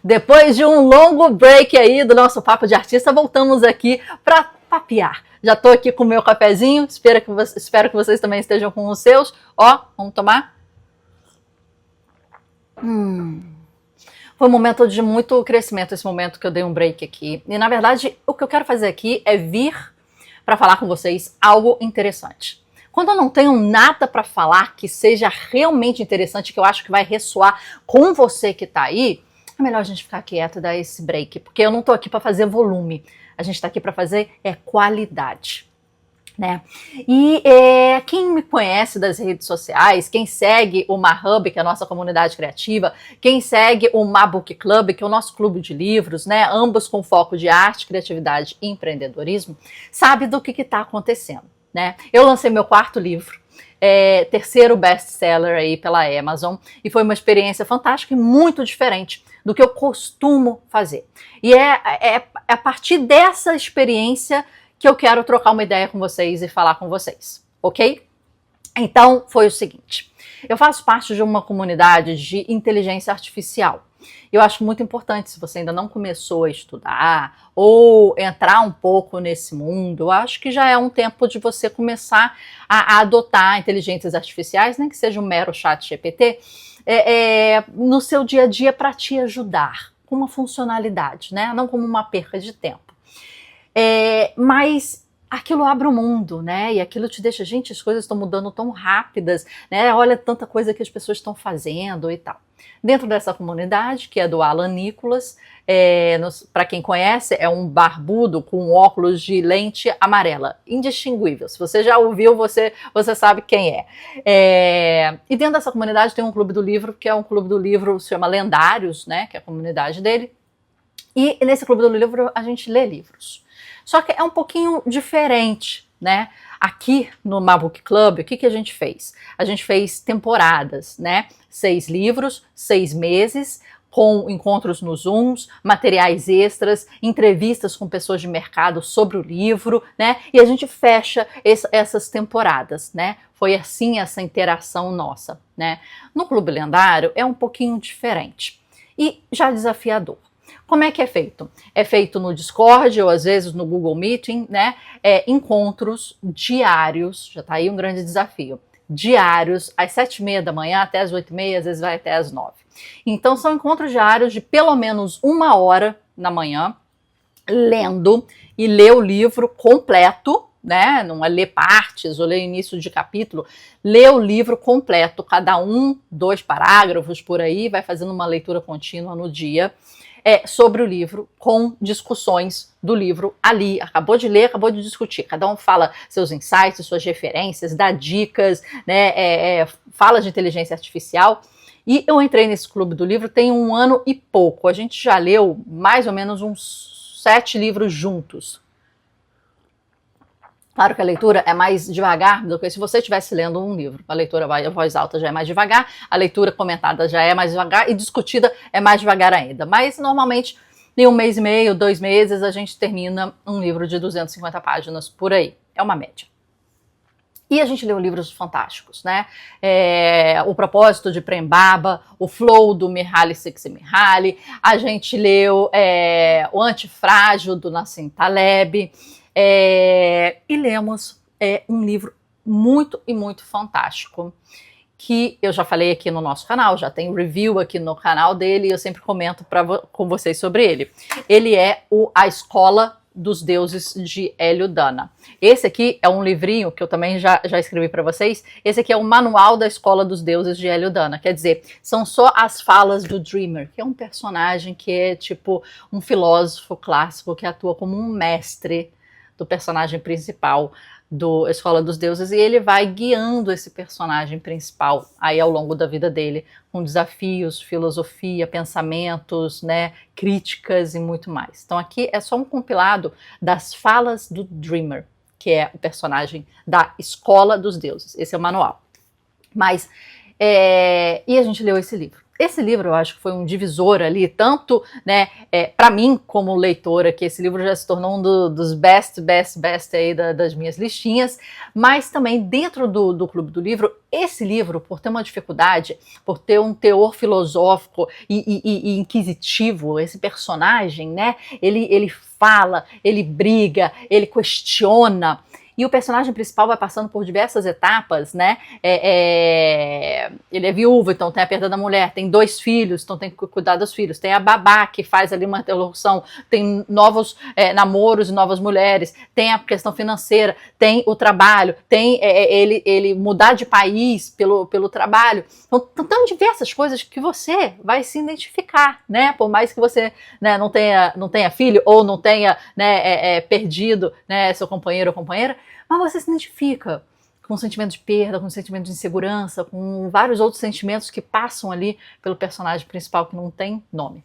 Depois de um longo break aí do nosso Papo de Artista, voltamos aqui para papear. Já estou aqui com o meu cafezinho, espero que vocês também estejam com os seus. Ó, vamos tomar? Foi um momento de muito crescimento, esse momento que eu dei um break aqui. E, na verdade, o que eu quero fazer aqui é vir para falar com vocês algo interessante. Quando eu não tenho nada para falar que seja realmente interessante, que eu acho que vai ressoar com você que está aí, é melhor a gente ficar quieto e dar esse break, porque eu não estou aqui para fazer volume. A gente está aqui para fazer qualidade. Né? E quem me conhece das redes sociais, quem segue o MaHub, que é a nossa comunidade criativa, quem segue o MaBook Club, que é o nosso clube de livros, né? Ambos com foco de arte, criatividade e empreendedorismo, sabe do que está acontecendo. Né? Eu lancei meu 4º livro, terceiro best-seller aí pela Amazon, e foi uma experiência fantástica e muito diferente do que eu costumo fazer. E é a partir dessa experiência que eu quero trocar uma ideia com vocês e falar com vocês, ok? Então, foi o seguinte, eu faço parte de uma comunidade de inteligência artificial. Eu acho muito importante, se você ainda não começou a estudar ou entrar um pouco nesse mundo, eu acho que já é um tempo de você começar a adotar inteligências artificiais, nem que seja um mero chat GPT, no seu dia a dia para te ajudar com uma funcionalidade, né? Não como uma perca de tempo. Mas aquilo abre o mundo, né? E aquilo te deixa, gente, as coisas estão mudando tão rápidas, né? Olha tanta coisa que as pessoas estão fazendo e tal. Dentro dessa comunidade, que é do Alan Nicholas, para quem conhece, é um barbudo com óculos de lente amarela, indistinguível. Se você já ouviu, você sabe quem é. E dentro dessa comunidade tem um clube do livro, que é um clube do livro, se chama Lendários, né? Que é a comunidade dele. E nesse clube do livro a gente lê livros. Só que é um pouquinho diferente, né? Aqui no MaBook Club, o que a gente fez? A gente fez temporadas, né? 6 livros, 6 meses, com encontros nos Zooms, materiais extras, entrevistas com pessoas de mercado sobre o livro, né? E a gente fecha essas temporadas, né? Foi assim essa interação nossa, né? No Clube Lendário é um pouquinho diferente e já desafiador. Como é que é feito? É feito no Discord ou às vezes no Google Meeting, né? Encontros diários, já tá aí um grande desafio. Diários, às 7h30 da manhã até às 8h30, às vezes vai até às 9h. Então são encontros diários de pelo menos 1 hora na manhã, lendo e ler o livro completo, né? Não é ler partes ou ler início de capítulo, ler o livro completo, cada 2 parágrafos por aí, vai fazendo uma leitura contínua no dia. Sobre o livro, com discussões do livro ali. Acabou de ler, acabou de discutir. Cada um fala seus insights, suas referências, dá dicas, né? Fala de inteligência artificial. E eu entrei nesse clube do livro tem 1 ano e pouco. A gente já leu mais ou menos uns 7 livros juntos. Claro que a leitura é mais devagar do que se você estivesse lendo um livro. A leitura em voz alta já é mais devagar, a leitura comentada já é mais devagar e discutida é mais devagar ainda. Mas, normalmente, em 1 mês e meio, 2 meses, a gente termina um livro de 250 páginas por aí. É uma média. E a gente leu livros fantásticos, né? O Propósito de Prem Baba, o Flow do Mihaly Csikszentmihalyi, a gente leu o Antifrágil do Nassim Taleb, e lemos um livro muito e muito fantástico, que eu já falei aqui no nosso canal, já tem review aqui no canal dele, e eu sempre comento com vocês sobre ele. Ele é A Escola dos Deuses, de Hélio Dana. Esse aqui é um livrinho que eu também já escrevi para vocês. Esse aqui é o Manual da Escola dos Deuses, de Hélio Dana. Quer dizer, são só as falas do Dreamer, que é um personagem que é tipo um filósofo clássico que atua como um mestre do personagem principal do Escola dos Deuses, e ele vai guiando esse personagem principal aí ao longo da vida dele, com desafios, filosofia, pensamentos, né, críticas e muito mais. Então aqui é só um compilado das falas do Dreamer, que é o personagem da Escola dos Deuses. Esse é o manual. Mas, e a gente leu esse livro. esse livro eu acho que foi um divisor ali, tanto, né, para mim como leitora, que esse livro já se tornou um dos best aí das minhas listinhas, mas também dentro do Clube do Livro, esse livro, por ter uma dificuldade, por ter um teor filosófico e inquisitivo, esse personagem, né, ele fala, ele briga, ele questiona, e o personagem principal vai passando por diversas etapas, né? Ele é viúvo, então tem a perda da mulher, tem 2 filhos, então tem que cuidar dos filhos, tem a babá que faz ali uma interlocução, tem novos namoros e novas mulheres, tem a questão financeira, tem o trabalho, tem ele mudar de país pelo trabalho. Então, tem diversas coisas que você vai se identificar, né? Por mais que você, né, não tenha filho ou não tenha, né, perdido, né, seu companheiro ou companheira, mas você se identifica com o sentimento de perda, com o sentimento de insegurança, com vários outros sentimentos que passam ali pelo personagem principal que não tem nome.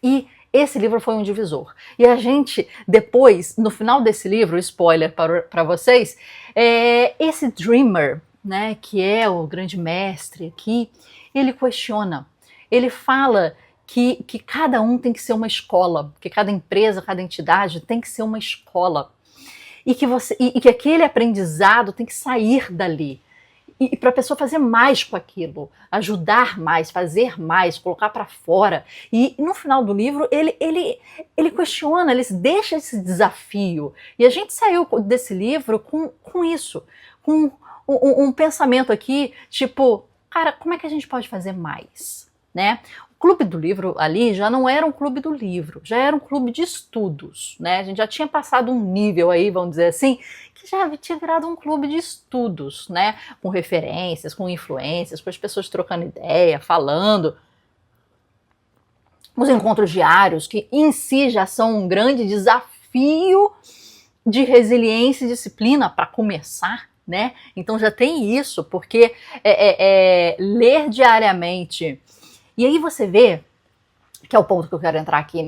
E esse livro foi um divisor. E a gente, depois, no final desse livro, spoiler para vocês, esse Dreamer, né, que é o grande mestre aqui, ele questiona, ele fala que cada um tem que ser uma escola, que cada empresa, cada entidade tem que ser uma escola. E que aquele aprendizado tem que sair dali. E para a pessoa fazer mais com aquilo, ajudar mais, fazer mais, colocar para fora. E no final do livro, ele questiona, ele deixa esse desafio. E a gente saiu desse livro com isso, com um pensamento aqui, tipo, cara, como é que a gente pode fazer mais? Né? O Clube do Livro ali já não era um clube do livro, já era um clube de estudos, né? A gente já tinha passado um nível aí, vamos dizer assim, que já tinha virado um clube de estudos, né? Com referências, com influências, com as pessoas trocando ideia, falando. Os encontros diários, que em si já são um grande desafio de resiliência e disciplina para começar, né? Então já tem isso, porque ler diariamente. E aí você vê, que é o ponto que eu quero entrar aqui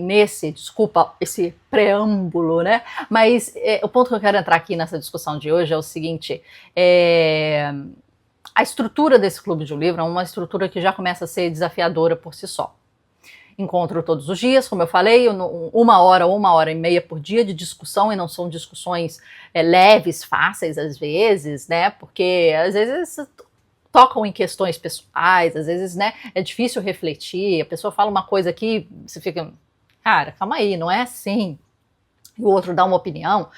desculpa esse preâmbulo, né? Mas o ponto que eu quero entrar aqui nessa discussão de hoje é o seguinte, a estrutura desse clube de livro é uma estrutura que já começa a ser desafiadora por si só. Encontro todos os dias, como eu falei, 1 hora ou 1h30 por dia de discussão, e não são discussões leves, fáceis às vezes, né? Porque às vezes tocam em questões pessoais, às vezes, né, é difícil refletir, a pessoa fala uma coisa aqui, você fica, cara, calma aí, não é assim, e o outro dá uma opinião.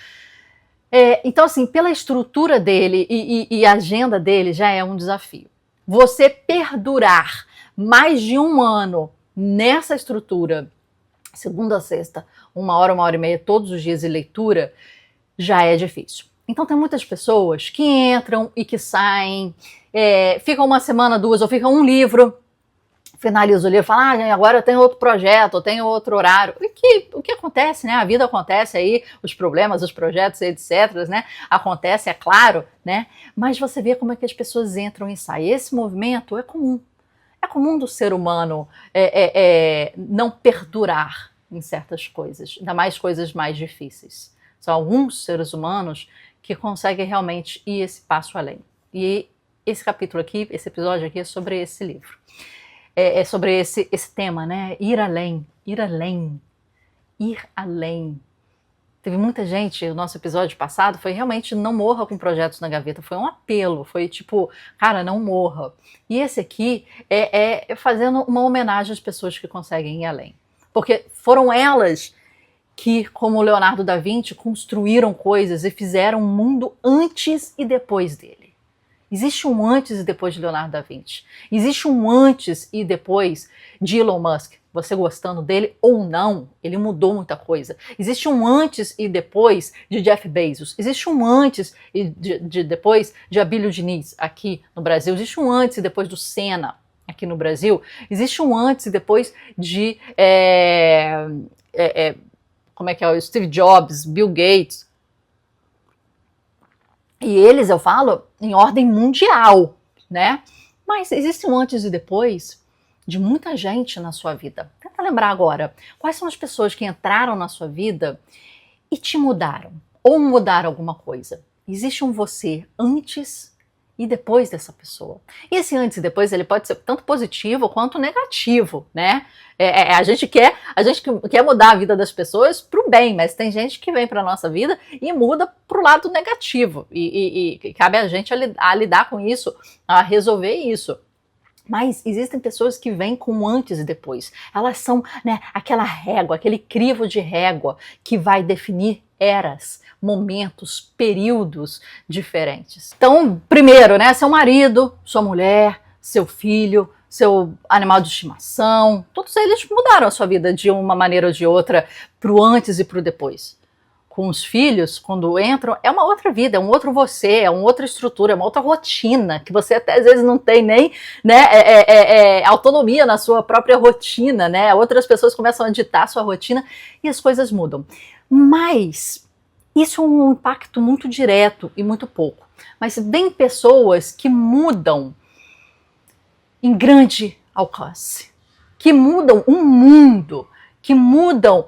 Então, assim, pela estrutura dele e a agenda dele já é um desafio. Você perdurar mais de 1 ano nessa estrutura, segunda a sexta, 1 hora, 1h30, todos os dias de leitura, já é difícil. Então tem muitas pessoas que entram e que saem, ficam 1 semana, 2, ou ficam um livro, finaliza o livro, fala, agora eu tenho outro projeto, eu tenho outro horário. O que acontece, né? A vida acontece aí, os problemas, os projetos, etc, né? Acontece, é claro, né? Mas você vê como é que as pessoas entram e saem. Esse movimento é comum. É comum do ser humano não perdurar em certas coisas, ainda mais coisas mais difíceis. São alguns seres humanos que conseguem realmente ir esse passo além. E esse capítulo aqui, esse episódio aqui é sobre esse livro. É sobre esse tema, né? Ir além, ir além, ir além. Teve muita gente, o nosso episódio passado foi realmente não morra com projetos na gaveta, foi um apelo, foi tipo, cara, não morra. E esse aqui é fazendo uma homenagem às pessoas que conseguem ir além. Porque foram elas que, como Leonardo da Vinci, construíram coisas e fizeram um mundo antes e depois dele. Existe um antes e depois de Leonardo da Vinci. Existe um antes e depois de Elon Musk. Você gostando dele ou não, ele mudou muita coisa. Existe um antes e depois de Jeff Bezos. Existe um antes e depois de Abílio Diniz aqui no Brasil. Existe um antes e depois do Senna aqui no Brasil. Existe um antes e depois de como é que é, o Steve Jobs, Bill Gates. E eles, eu falo, em ordem mundial, né? Mas existe um antes e depois de muita gente na sua vida. Tenta lembrar agora, quais são as pessoas que entraram na sua vida e te mudaram, ou mudaram alguma coisa. Existe um você antes e depois dessa pessoa. E esse antes e depois ele pode ser tanto positivo quanto negativo, né? A gente quer mudar a vida das pessoas para o bem, mas tem gente que vem para a nossa vida e muda para o lado negativo. E cabe a gente a lidar com isso, a resolver isso. Mas existem pessoas que vêm com um antes e depois. Elas são, né, aquela régua, aquele crivo de régua que vai definir eras, momentos, períodos diferentes. Então, primeiro, né, seu marido, sua mulher, seu filho, seu animal de estimação, todos eles mudaram a sua vida de uma maneira ou de outra, pro antes e pro depois. Com os filhos, quando entram, é uma outra vida, é um outro você, é uma outra estrutura, é uma outra rotina, que você até às vezes não tem nem, né, autonomia na sua própria rotina, né? Outras pessoas começam a ditar a sua rotina e as coisas mudam. Mas isso é um impacto muito direto e muito pouco. Mas vem pessoas que mudam em grande alcance, que mudam um mundo, que mudam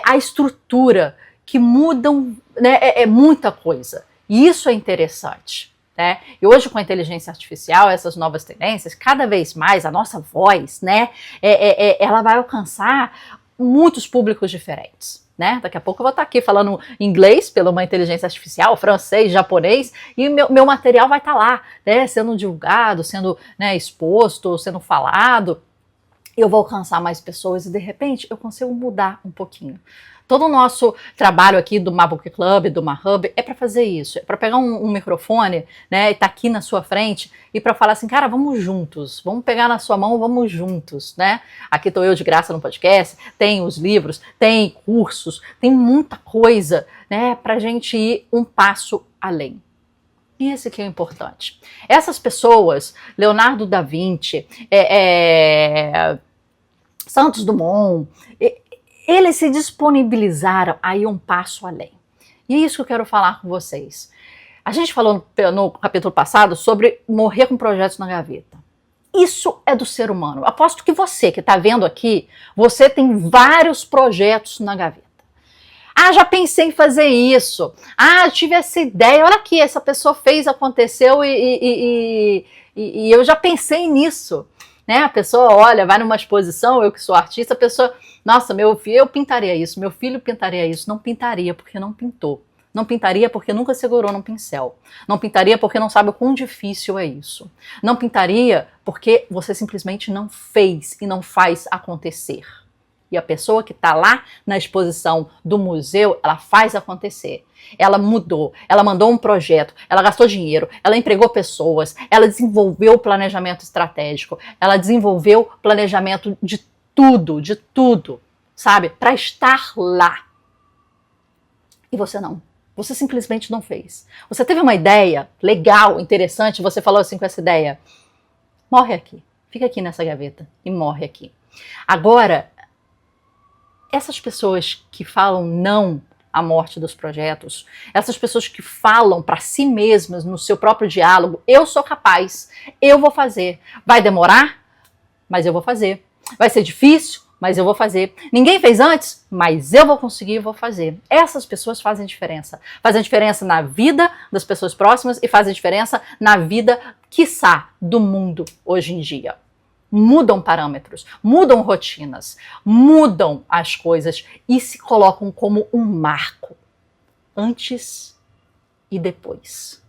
a estrutura, que mudam, né, muita coisa. E isso é interessante. Né? E hoje, com a inteligência artificial, essas novas tendências, cada vez mais a nossa voz, né, ela vai alcançar muitos públicos diferentes. Né? Daqui a pouco eu vou estar aqui falando inglês pela uma inteligência artificial, francês, japonês, e meu material vai estar lá, né, sendo divulgado, sendo, né, exposto, sendo falado. Eu vou alcançar mais pessoas e, de repente, eu consigo mudar um pouquinho. Todo o nosso trabalho aqui do Mabook Club, do Mahub, é para fazer isso. É para pegar um microfone, né, e tá aqui na sua frente e para falar assim, cara, vamos juntos, vamos pegar na sua mão, vamos juntos, né? Aqui estou eu de graça no podcast, tem os livros, tem cursos, tem muita coisa, né, pra gente ir um passo além. E esse aqui é o importante. Essas pessoas, Leonardo da Vinci, Santos Dumont, eles se disponibilizaram a ir um passo além. E é isso que eu quero falar com vocês. A gente falou no capítulo passado sobre morrer com projetos na gaveta. Isso é do ser humano. Aposto que você que está vendo aqui, você tem vários projetos na gaveta. Ah, já pensei em fazer isso. Ah, tive essa ideia. Olha aqui, essa pessoa fez, aconteceu e eu já pensei nisso. Né? A pessoa olha, vai numa exposição, eu que sou artista, a pessoa, nossa, meu filho, eu pintaria isso, meu filho pintaria isso. Não pintaria porque não pintou. Não pintaria porque nunca segurou num pincel. Não pintaria porque não sabe o quão difícil é isso. Não pintaria porque você simplesmente não fez e não faz acontecer. E a pessoa que está lá na exposição do museu, ela faz acontecer. Ela mudou, ela mandou um projeto, ela gastou dinheiro, ela empregou pessoas, ela desenvolveu planejamento estratégico, ela desenvolveu planejamento de tudo, sabe? Para estar lá. E você não. Você simplesmente não fez. Você teve uma ideia legal, interessante, você falou assim com essa ideia. Morre aqui. Fica aqui nessa gaveta e morre aqui. Agora, essas pessoas que falam não à morte dos projetos, essas pessoas que falam para si mesmas no seu próprio diálogo, eu sou capaz, eu vou fazer. Vai demorar? Mas eu vou fazer. Vai ser difícil? Mas eu vou fazer. Ninguém fez antes? Mas eu vou conseguir e vou fazer. Essas pessoas fazem diferença. Fazem diferença na vida das pessoas próximas e fazem diferença na vida, quiçá, do mundo hoje em dia. Mudam parâmetros, mudam rotinas, mudam as coisas e se colocam como um marco, antes e depois.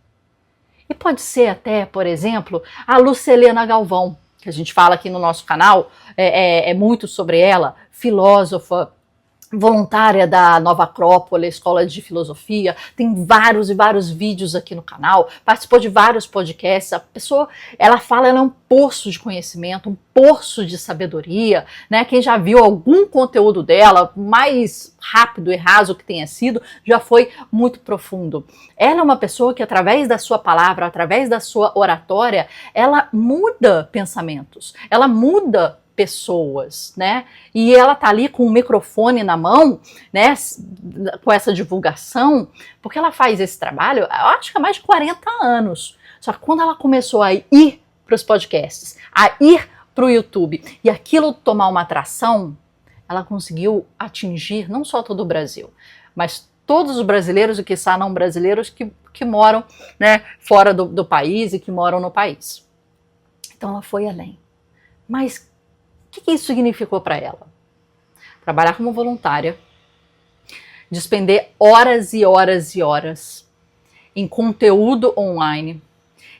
E pode ser até, por exemplo, a Lucilena Galvão, que a gente fala aqui no nosso canal, é muito sobre ela, filósofa, voluntária da Nova Acrópole, Escola de Filosofia, tem vários e vários vídeos aqui no canal, participou de vários podcasts, a pessoa, ela fala, ela é um poço de conhecimento, um poço de sabedoria, né? Quem já viu algum conteúdo dela, mais rápido e raso que tenha sido, já foi muito profundo. Ela é uma pessoa que através da sua palavra, através da sua oratória, ela muda pensamentos, ela muda pessoas, né? E ela tá ali com o microfone na mão, né? Com essa divulgação, porque ela faz esse trabalho, eu acho que há mais de 40 anos. Só que quando ela começou a ir para os podcasts, a ir para o YouTube, e aquilo tomar uma atração, ela conseguiu atingir não só todo o Brasil, mas todos os brasileiros e quiçá não brasileiros que que moram, né, fora do país e que moram no país. Então ela foi além. Mas o que isso significou para ela? Trabalhar como voluntária, despender horas e horas e horas em conteúdo online,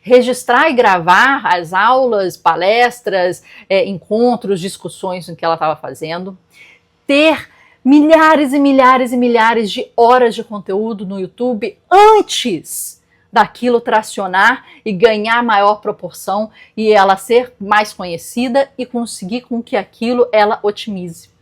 registrar e gravar as aulas, palestras, encontros, discussões em que ela estava fazendo, ter milhares e milhares e milhares de horas de conteúdo no YouTube antes daquilo tracionar e ganhar maior proporção e ela ser mais conhecida e conseguir com que aquilo ela otimize.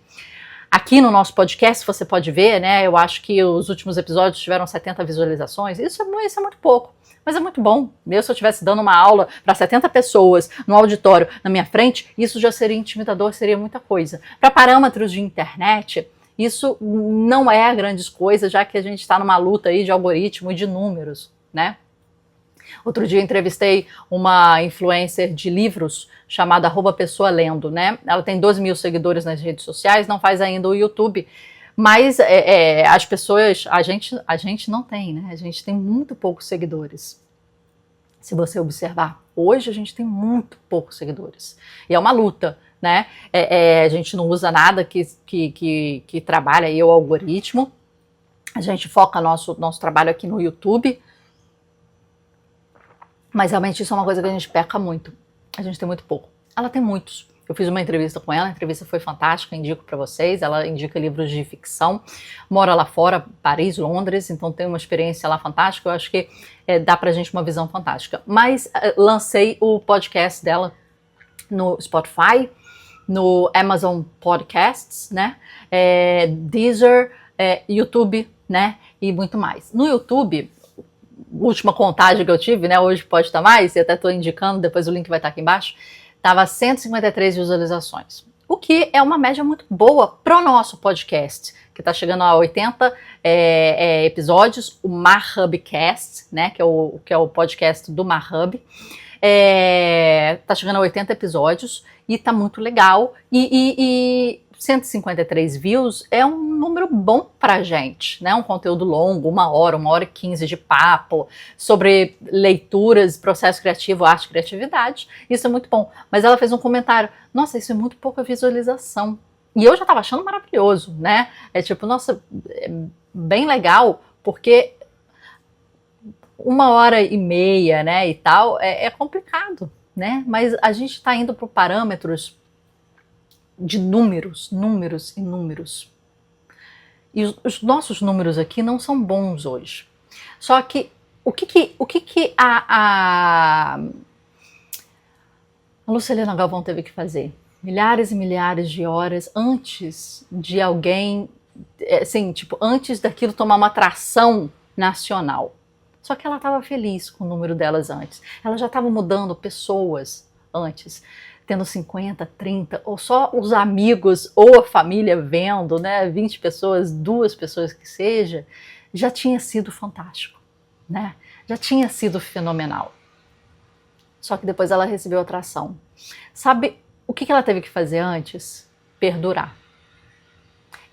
Aqui no nosso podcast, você pode ver, né? Eu acho que os últimos episódios tiveram 70 visualizações. Isso é muito pouco, mas é muito bom. Mesmo se eu estivesse dando uma aula para 70 pessoas no auditório na minha frente, isso já seria intimidador, seria muita coisa. Para parâmetros de internet, isso não é grandes coisas, já que a gente está numa luta aí de algoritmo e de números, né? Outro dia entrevistei uma influencer de livros chamada @pessoalendo, né? Ela tem 12 mil seguidores nas redes sociais, não faz ainda o YouTube, mas as pessoas, a gente não tem, né? A gente tem muito poucos seguidores. Se você observar, hoje a gente tem muito poucos seguidores. E é uma luta, né? A gente não usa nada que trabalha aí o algoritmo. A gente foca nosso trabalho aqui no YouTube. Mas realmente isso é uma coisa que a gente peca muito. A gente tem muito pouco. Ela tem muitos. Eu fiz uma entrevista com ela, a entrevista foi fantástica, indico para vocês. Ela indica livros de ficção, mora lá fora, Paris, Londres, então tem uma experiência lá fantástica. Eu acho que dá pra gente uma visão fantástica. Mas lancei o podcast dela no Spotify, no Amazon Podcasts, né? Deezer, YouTube, né? E muito mais. No YouTube, última contagem que eu tive, né? Hoje pode estar mais, eu até estou indicando, depois o link vai estar aqui embaixo. Tava 153 visualizações, o que é uma média muito boa pro nosso podcast, que está chegando a 80 episódios, o MarHubcast, né? Que é o podcast do MarHub. Tá chegando a 80 episódios e tá muito legal. E 153 views é um número bom pra gente, né? Um conteúdo longo, 1 hora e 15 de papo, sobre leituras, processo criativo, arte e criatividade. Isso é muito bom. Mas ela fez um comentário, nossa, isso é muito pouca visualização. E eu já tava achando maravilhoso, né? Nossa, bem legal, porque 1 hora e meia, né, e tal, é complicado, né? Mas a gente está indo para parâmetros de números e números. E os nossos números aqui não são bons hoje. Só que o que a Lucilena Galvão teve que fazer? Milhares e milhares de horas antes de alguém, assim, antes daquilo tomar uma atração nacional. Só que ela estava feliz com o número delas antes. Ela já estava mudando pessoas antes, tendo 50, 30, ou só os amigos ou a família vendo, né, 20 pessoas, 2 pessoas que seja, já tinha sido fantástico, né? Já tinha sido fenomenal. Só que depois ela recebeu atração. Sabe o que ela teve que fazer antes? Perdurar.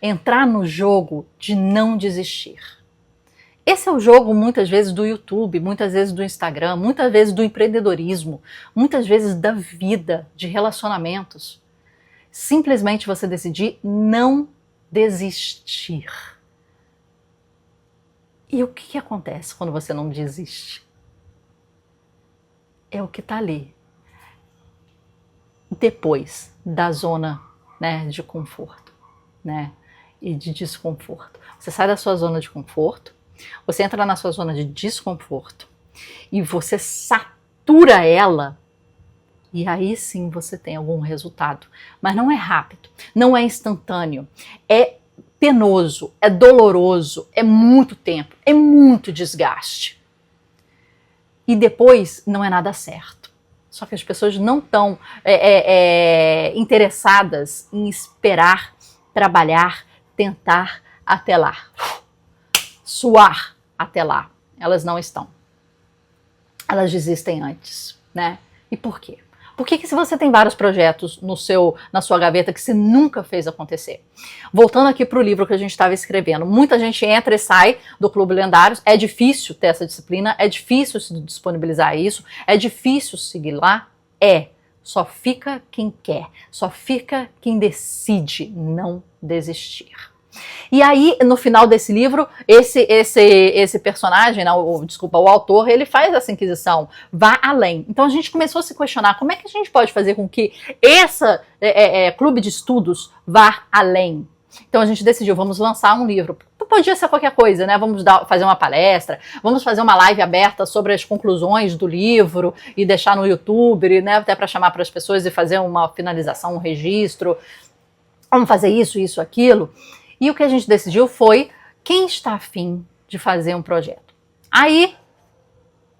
Entrar no jogo de não desistir. Esse é o jogo, muitas vezes, do YouTube, muitas vezes do Instagram, muitas vezes do empreendedorismo, muitas vezes da vida, de relacionamentos. Simplesmente você decidir não desistir. E o que acontece quando você não desiste? É o que está ali. Depois da zona, né, de conforto, né, e de desconforto. Você sai da sua zona de conforto, você entra na sua zona de desconforto e você satura ela, e aí sim você tem algum resultado. Mas não é rápido, não é instantâneo, é penoso, é doloroso, é muito tempo, é muito desgaste. E depois não é nada certo. Só que as pessoas não estão interessadas em esperar, trabalhar, tentar até lá. Suar até lá. Elas não estão. Elas desistem antes, né? E por quê? Por que se você tem vários projetos na sua gaveta que você nunca fez acontecer? Voltando aqui para o livro que a gente estava escrevendo, muita gente entra e sai do Clube Lendários, é difícil ter essa disciplina, é difícil se disponibilizar isso, é difícil seguir lá, só fica quem quer, só fica quem decide não desistir. E aí, no final desse livro, esse personagem, o autor, ele faz essa inquisição, vá além. Então a gente começou a se questionar como é que a gente pode fazer com que esse clube de estudos vá além. Então a gente decidiu, vamos lançar um livro. Podia ser qualquer coisa, né? Vamos fazer uma palestra, vamos fazer uma live aberta sobre as conclusões do livro e deixar no YouTube, né? Até para chamar para as pessoas e fazer uma finalização, um registro. Vamos fazer isso, aquilo. E o que a gente decidiu foi quem está afim de fazer um projeto. Aí,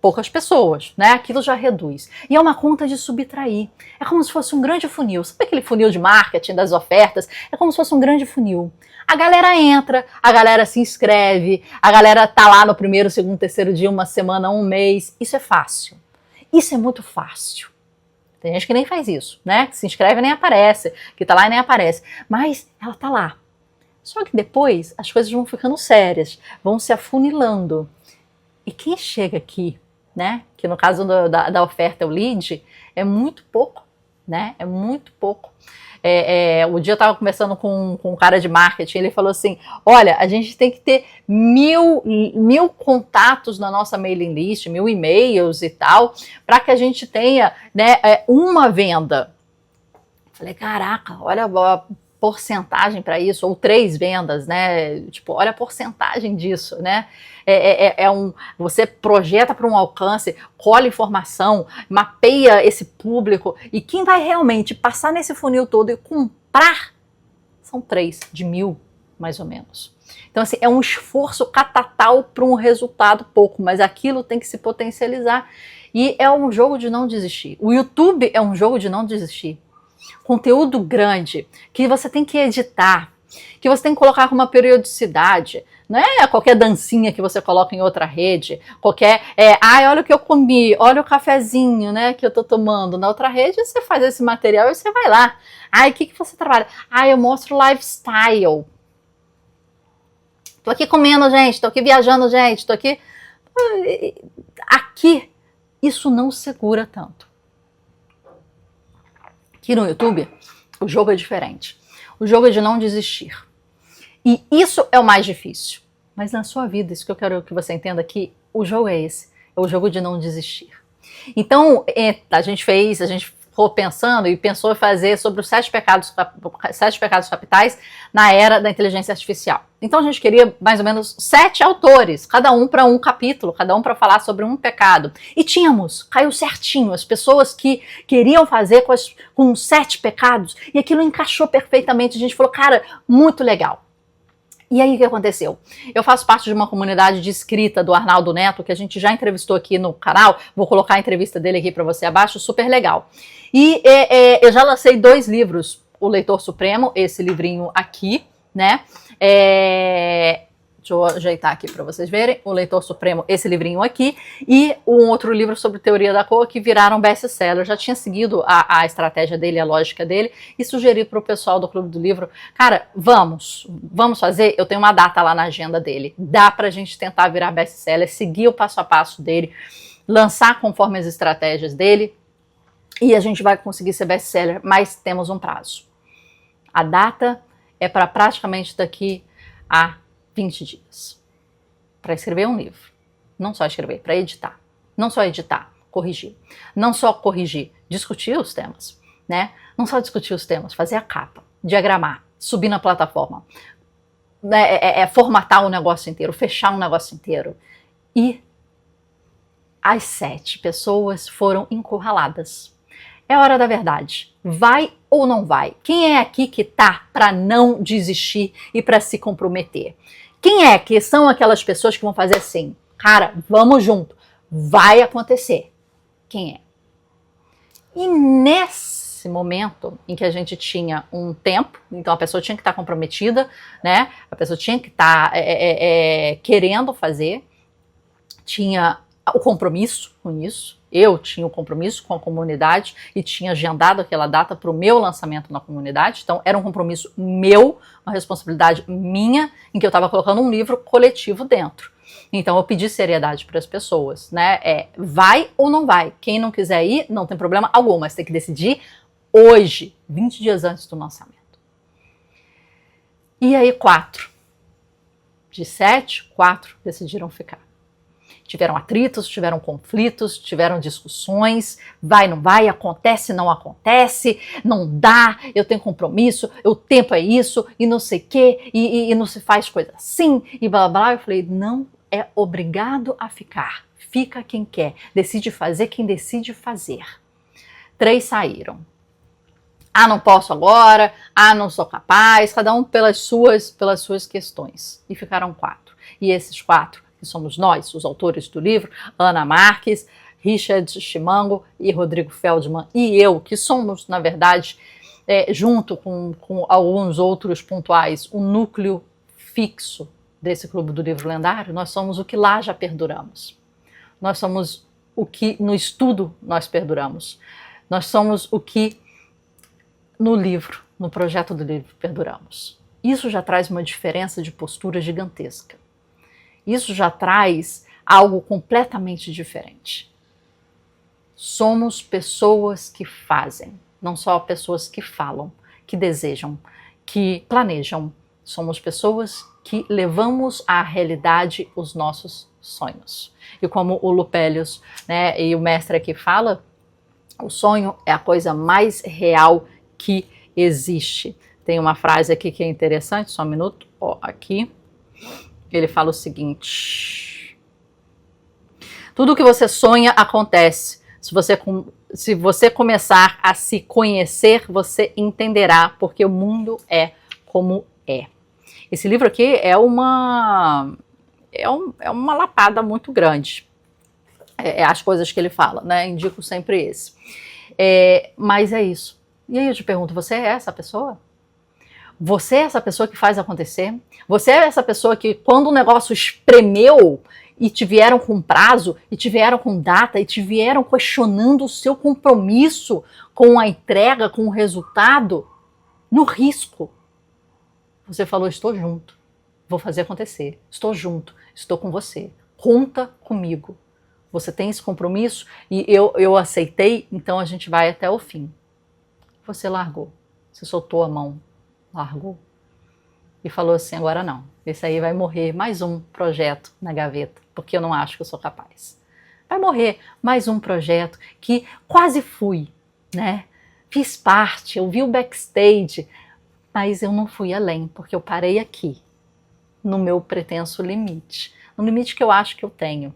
poucas pessoas, né? Aquilo já reduz. E é uma conta de subtrair. É como se fosse um grande funil. Sabe aquele funil de marketing das ofertas? É como se fosse um grande funil. A galera entra, a galera se inscreve, a galera tá lá no primeiro, segundo, terceiro dia, uma semana, um mês. Isso é fácil. Isso é muito fácil. Tem gente que nem faz isso, né? Que se inscreve e nem aparece, que tá lá e nem aparece. Mas ela tá lá. Só que depois as coisas vão ficando sérias, vão se afunilando. E quem chega aqui, né, que no caso da oferta é o lead, é muito pouco, né, é muito pouco. O dia eu estava conversando com um cara de marketing, ele falou assim, olha, a gente tem que ter mil contatos na nossa mailing list, 1000 e-mails e tal, para que a gente tenha, né, uma venda. Falei, caraca, olha a porcentagem para isso, ou 3 vendas, né? Tipo, olha a porcentagem disso, né? Você projeta para um alcance, colhe informação, mapeia esse público, e quem vai realmente passar nesse funil todo e comprar são 3 de 1000, mais ou menos. Então, assim, é um esforço catatal para um resultado pouco, mas aquilo tem que se potencializar. E é um jogo de não desistir. O YouTube é um jogo de não desistir. Conteúdo grande, que você tem que editar, que você tem que colocar com uma periodicidade, não é qualquer dancinha que você coloca em outra rede, olha o que eu comi, olha o cafezinho, né, que eu tô tomando na outra rede, você faz esse material e você vai lá. O que você trabalha? Eu mostro lifestyle. Tô aqui comendo, gente, tô aqui viajando, gente, tô aqui... Aqui, isso não segura tanto. Aqui no YouTube, o jogo é diferente. O jogo é de não desistir. E isso é o mais difícil. Mas na sua vida, isso que eu quero que você entenda aqui, o jogo é esse. É o jogo de não desistir. Então, a gente ficou pensando e pensou em fazer sobre os 7 pecados capitais na era da inteligência artificial. Então a gente queria mais ou menos 7 autores, cada um para um capítulo, cada um para falar sobre um pecado. E caiu certinho, as pessoas que queriam fazer com 7 pecados, e aquilo encaixou perfeitamente. A gente falou, cara, muito legal. E aí o que aconteceu? Eu faço parte de uma comunidade de escrita do Arnaldo Neto, que a gente já entrevistou aqui no canal, vou colocar a entrevista dele aqui para você abaixo, super legal. E eu já lancei 2 livros, O Leitor Supremo, esse livrinho aqui, né? Deixa eu ajeitar aqui para vocês verem, O Leitor Supremo, esse livrinho aqui, e um outro livro sobre teoria da cor que viraram best-seller. Eu já tinha seguido a estratégia dele, a lógica dele, e sugeri para o pessoal do Clube do Livro, cara, vamos fazer, eu tenho uma data lá na agenda dele, dá pra gente tentar virar best-seller, seguir o passo a passo dele, lançar conforme as estratégias dele, e a gente vai conseguir ser best-seller, mas temos um prazo. A data é para praticamente daqui a 20 dias. Para escrever um livro. Não só escrever, para editar. Não só editar, corrigir. Não só corrigir, discutir os temas, né? Não só discutir os temas, fazer a capa, diagramar, subir na plataforma, formatar o negócio inteiro, fechar um negócio inteiro. E as 7 pessoas foram encurraladas. É a hora da verdade. Vai ou não vai? Quem é aqui que tá para não desistir e para se comprometer? Quem é que são aquelas pessoas que vão fazer assim? Cara, vamos junto. Vai acontecer. Quem é? E nesse momento em que a gente tinha um tempo, então a pessoa tinha que estar comprometida, né? A pessoa tinha que estar querendo fazer, tinha o compromisso com isso, Eu tinha um compromisso com a comunidade e tinha agendado aquela data para o meu lançamento na comunidade, então era um compromisso meu, uma responsabilidade minha, em que eu estava colocando um livro coletivo dentro. Então eu pedi seriedade para as pessoas, né? Vai ou não vai? Quem não quiser ir, não tem problema algum, mas tem que decidir hoje, 20 dias antes do lançamento. E aí 4 de 7, 4 decidiram ficar. Tiveram atritos, tiveram conflitos, tiveram discussões, vai, não vai, acontece, não acontece, não dá, eu tenho compromisso, o tempo é isso, e não sei o quê, e não se faz coisa assim, e blá, blá, blá. Eu falei, não é obrigado a ficar, fica quem quer, decide fazer quem decide fazer. 3 saíram. Ah, não posso agora, ah, não sou capaz, cada um pelas suas questões. E ficaram 4. E esses 4, que somos nós, os autores do livro, Ana Marques, Richard Chimango e Rodrigo Feldman, e eu, que somos, na verdade, junto com alguns outros pontuais, o núcleo fixo desse Clube do Livro Lendário, nós somos o que lá já perduramos. Nós somos o que no estudo nós perduramos. Nós somos o que no livro, no projeto do livro, perduramos. Isso já traz uma diferença de postura gigantesca. Isso já traz algo completamente diferente. Somos pessoas que fazem, não só pessoas que falam, que desejam, que planejam. Somos pessoas que levamos à realidade os nossos sonhos. E como o Lupélios, né, e o mestre aqui fala, o sonho é a coisa mais real que existe. Tem uma frase aqui que é interessante, só um minuto, aqui. Ele fala o seguinte: tudo que você sonha acontece. Se você começar a se conhecer, você entenderá porque o mundo é como é. Esse livro aqui é uma lapada muito grande. As coisas que ele fala, né? Indico sempre esse. Mas é isso. E aí eu te pergunto, você é essa pessoa? Você é essa pessoa que faz acontecer? Você é essa pessoa que, quando o negócio espremeu e te vieram com prazo, e te vieram com data, e te vieram questionando o seu compromisso com a entrega, com o resultado, no risco, você falou, estou junto, vou fazer acontecer, estou junto, estou com você, conta comigo. Você tem esse compromisso e eu aceitei, então a gente vai até o fim. Você largou, você soltou a mão, largou e falou assim, agora não, esse aí vai morrer mais um projeto na gaveta, porque eu não acho que eu sou capaz. Vai morrer mais um projeto que quase fui, né? Fiz parte, eu vi o backstage, mas eu não fui além, porque eu parei aqui, no meu pretenso limite, no limite que eu acho que eu tenho.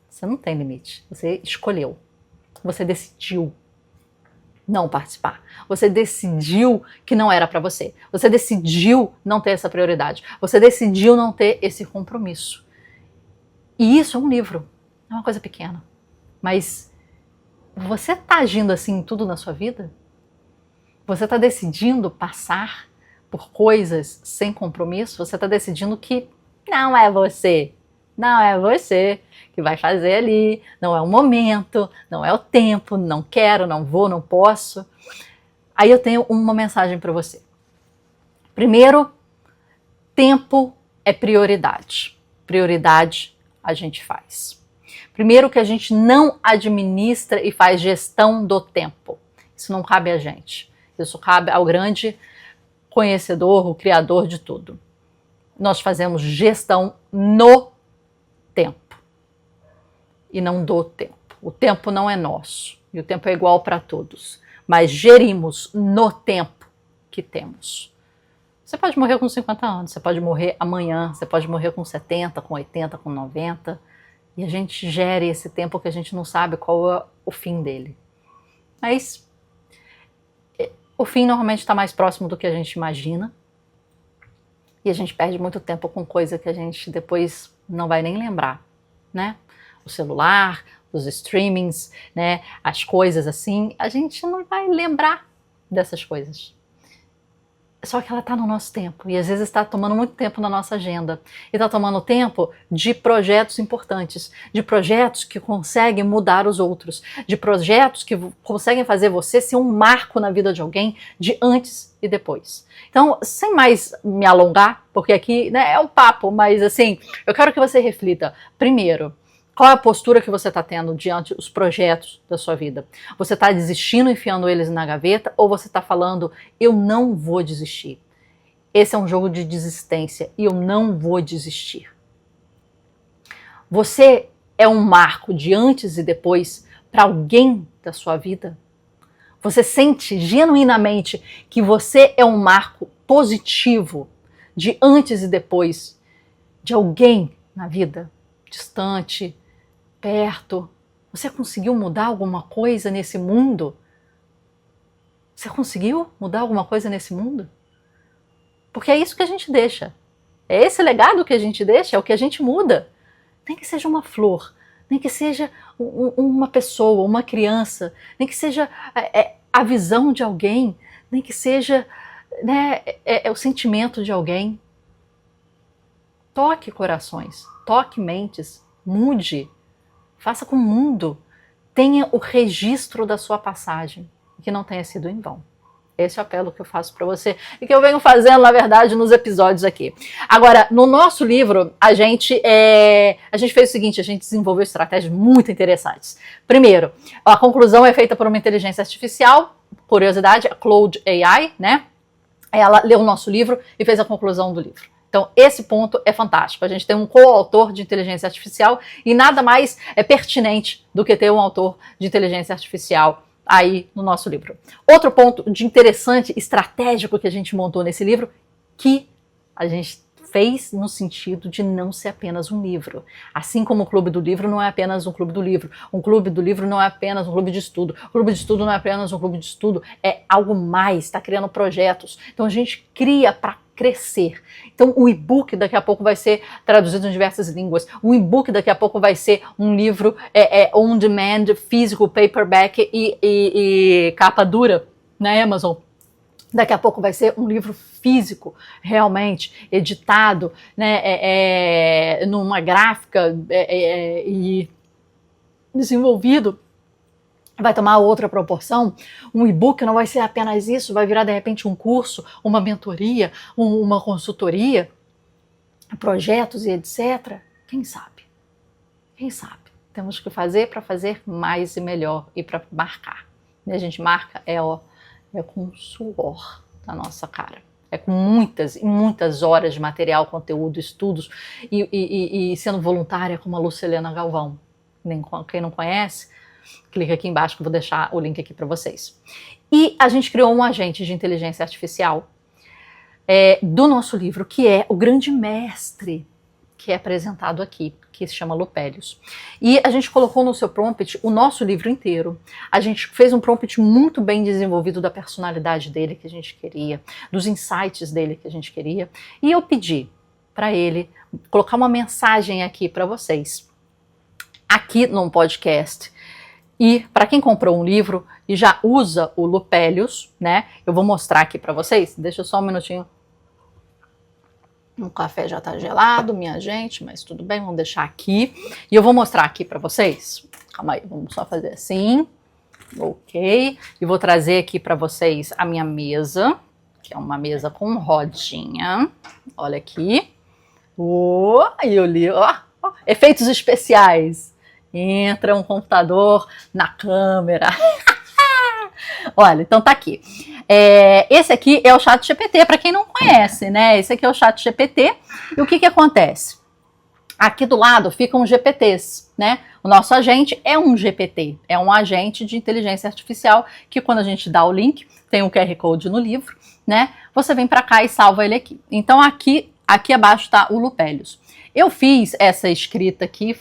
Você não tem limite, você escolheu, você decidiu não participar. Você decidiu que não era para você. Você decidiu não ter essa prioridade. Você decidiu não ter esse compromisso. E isso é um livro. É uma coisa pequena. Mas você está agindo assim em tudo na sua vida? Você está decidindo passar por coisas sem compromisso? Você está decidindo que não é você. Não é você que vai fazer ali, não é o momento, não é o tempo, não quero, não vou, não posso. Aí eu tenho uma mensagem para você. Primeiro, tempo é prioridade. Prioridade a gente faz. Primeiro que a gente não administra e faz gestão do tempo. Isso não cabe a gente. Isso cabe ao grande conhecedor, o criador de tudo. Nós fazemos gestão no tempo e não do tempo. O tempo não é nosso e o tempo é igual para todos, mas gerimos no tempo que temos. Você pode morrer com 50 anos, você pode morrer amanhã, você pode morrer com 70, com 80, com 90 e a gente gere esse tempo que a gente não sabe qual é o fim dele. Mas o fim normalmente está mais próximo do que a gente imagina e a gente perde muito tempo com coisa que a gente depois não vai nem lembrar, né? O celular, os streamings, né? As coisas assim, a gente não vai lembrar dessas coisas. Só que ela está no nosso tempo e às vezes está tomando muito tempo na nossa agenda. E está tomando tempo de projetos importantes, de projetos que conseguem mudar os outros, de projetos que conseguem fazer você ser um marco na vida de alguém de antes e depois. Então, sem mais me alongar, porque aqui, né, é um papo, mas assim, eu quero que você reflita. Primeiro, qual é a postura que você está tendo diante dos projetos da sua vida? Você está desistindo, enfiando eles na gaveta, ou você está falando, eu não vou desistir? Esse é um jogo de desistência e eu não vou desistir. Você é um marco de antes e depois para alguém da sua vida? Você sente genuinamente que você é um marco positivo de antes e depois de alguém na vida? Distante, perto. Você conseguiu mudar alguma coisa nesse mundo? Você conseguiu mudar alguma coisa nesse mundo? Porque é isso que a gente deixa. É esse legado que a gente deixa, é o que a gente muda. Nem que seja uma flor, nem que seja uma pessoa, uma criança, nem que seja a visão de alguém, nem que seja, né, o sentimento de alguém. Toque corações, toque mentes, mude. Faça com o mundo tenha o registro da sua passagem, que não tenha sido em vão. Esse é o apelo que eu faço para você e que eu venho fazendo, na verdade, nos episódios aqui. Agora, no nosso livro, a gente fez o seguinte, a gente desenvolveu estratégias muito interessantes. Primeiro, a conclusão é feita por uma inteligência artificial, curiosidade, a Claude AI, né? Ela leu o nosso livro e fez a conclusão do livro. Então, esse ponto é fantástico. A gente tem um coautor de inteligência artificial e nada mais é pertinente do que ter um autor de inteligência artificial aí no nosso livro. Outro ponto de interessante, estratégico que a gente montou nesse livro, que a gente fez no sentido de não ser apenas um livro. Assim como o Clube do Livro não é apenas um clube do livro. Um clube do livro não é apenas um clube de estudo. O clube de estudo não é apenas um clube de estudo. É algo mais, está criando projetos. Então a gente cria para crescer. Então o e-book daqui a pouco vai ser traduzido em diversas línguas. O e-book daqui a pouco vai ser um livro on demand, físico, paperback e capa dura na Amazon. Daqui a pouco vai ser um livro físico, realmente, editado, né, numa gráfica e desenvolvido. Vai tomar outra proporção. Um e-book não vai ser apenas isso, vai virar de repente um curso, uma mentoria, uma consultoria, projetos e etc. Quem sabe? Quem sabe? Temos que fazer para fazer mais e melhor e para marcar. E a gente marca é com suor na nossa cara. É com muitas e muitas horas de material, conteúdo, estudos e sendo voluntária como a Lucilena Galvão. Quem não conhece, clica aqui embaixo que eu vou deixar o link aqui para vocês. E a gente criou um agente de inteligência artificial do nosso livro, que é o grande mestre que é apresentado aqui, que se chama Lupélios. E a gente colocou no seu prompt o nosso livro inteiro. A gente fez um prompt muito bem desenvolvido da personalidade dele que a gente queria, dos insights dele que a gente queria. E eu pedi para ele colocar uma mensagem aqui para vocês, aqui no podcast. E para quem comprou um livro e já usa o Lupélios, né? Eu vou mostrar aqui para vocês. Deixa só um minutinho. O café já tá gelado, minha gente, mas tudo bem, vamos deixar aqui. E eu vou mostrar aqui para vocês. Calma aí, vamos só fazer assim. Ok. E vou trazer aqui para vocês a minha mesa, que é uma mesa com rodinha. Olha aqui. E eu li, efeitos especiais. Entra um computador na câmera. Olha, então tá aqui. Esse aqui é o ChatGPT, para quem não conhece, né? Esse aqui é o ChatGPT. E o que que acontece? Aqui do lado ficam GPTs, né? O nosso agente é um GPT, é um agente de inteligência artificial que quando a gente dá o link, tem o QR Code no livro, né? Você vem para cá e salva ele aqui. Então aqui abaixo está o Lupélios. Eu fiz essa escrita aqui,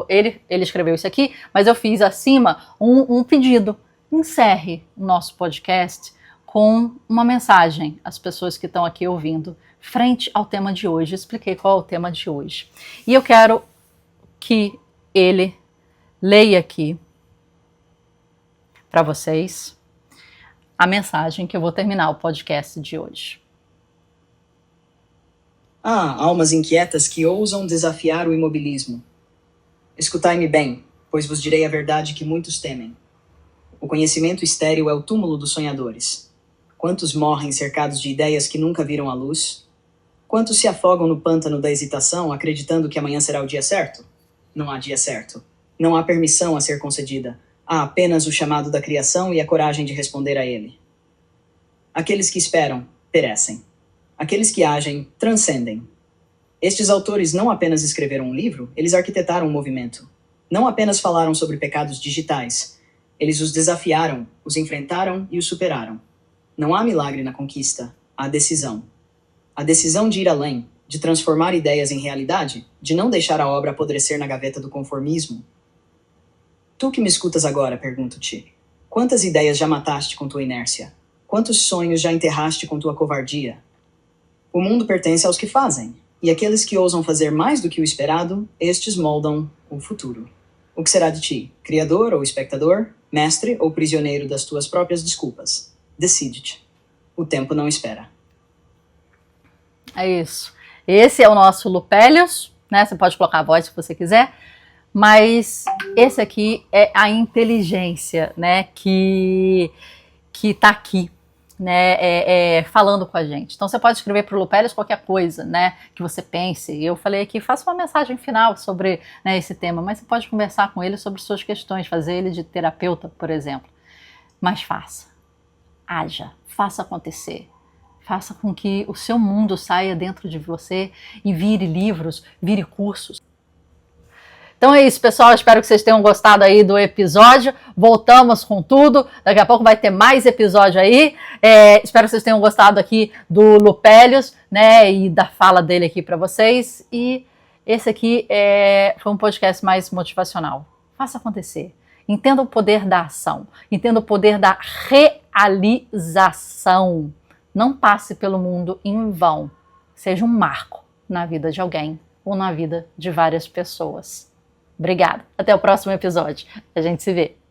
ele escreveu isso aqui, mas eu fiz acima um pedido. Encerre o nosso podcast com uma mensagem às pessoas que estão aqui ouvindo, frente ao tema de hoje. Eu expliquei qual é o tema de hoje. E eu quero que ele leia aqui para vocês a mensagem que eu vou terminar o podcast de hoje. Ah, almas inquietas que ousam desafiar o imobilismo. Escutai-me bem, pois vos direi a verdade que muitos temem. O conhecimento estéril é o túmulo dos sonhadores. Quantos morrem cercados de ideias que nunca viram a luz? Quantos se afogam no pântano da hesitação, acreditando que amanhã será o dia certo? Não há dia certo. Não há permissão a ser concedida. Há apenas o chamado da criação e a coragem de responder a ele. Aqueles que esperam, perecem. Aqueles que agem, transcendem. Estes autores não apenas escreveram um livro, eles arquitetaram um movimento. Não apenas falaram sobre pecados digitais. Eles os desafiaram, os enfrentaram e os superaram. Não há milagre na conquista, há decisão. A decisão de ir além, de transformar ideias em realidade, de não deixar a obra apodrecer na gaveta do conformismo. Tu que me escutas agora, pergunto-te, quantas ideias já mataste com tua inércia? Quantos sonhos já enterraste com tua covardia? O mundo pertence aos que fazem, e aqueles que ousam fazer mais do que o esperado, estes moldam o futuro. O que será de ti? Criador ou espectador? Mestre ou prisioneiro das tuas próprias desculpas? Decide-te. O tempo não espera. É isso. Esse é o nosso Lupélios, né? Você pode colocar a voz se você quiser, mas esse aqui é a inteligência, né? Que tá aqui, né? Falando com a gente. Então você pode escrever para o Lupélios qualquer coisa, né? Que você pense. Eu falei aqui, faça uma mensagem final sobre, né, esse tema, mas você pode conversar com ele sobre suas questões, fazer ele de terapeuta, por exemplo. Mas faça, haja, faça acontecer. Faça com que o seu mundo saia dentro de você e vire livros, vire cursos. Então é isso, pessoal. Espero que vocês tenham gostado aí do episódio. Voltamos com tudo. Daqui a pouco vai ter mais episódio aí. Espero que vocês tenham gostado aqui do Lupélios, né? E da fala dele aqui para vocês. E esse aqui foi um podcast mais motivacional. Faça acontecer. Entenda o poder da ação. Entenda o poder da realização. Não passe pelo mundo em vão. Seja um marco na vida de alguém ou na vida de várias pessoas. Obrigada. Até o próximo episódio. A gente se vê.